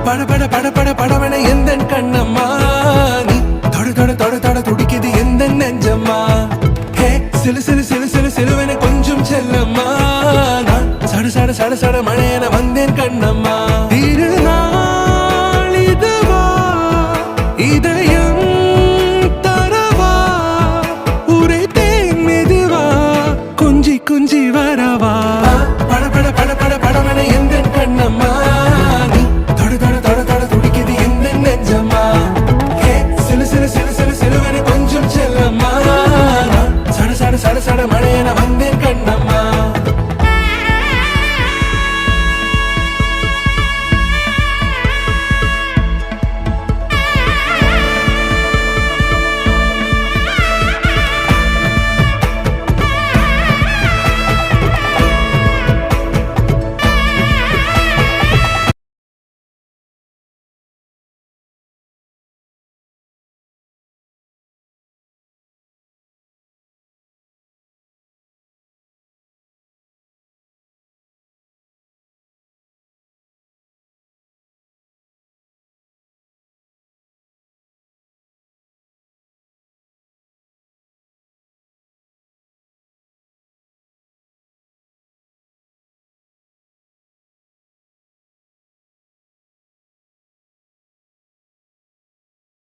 பட பட பட பட படவன எந்த கண்ணம்மா நீ தொட தொட தொட தொட துடிக்குது எந்த நெஞ்சம்மா ஹே சிலு சிலு சிலு சிலு சிலுவன கொஞ்சம் செல்லம்மா நான் சட சட சட சட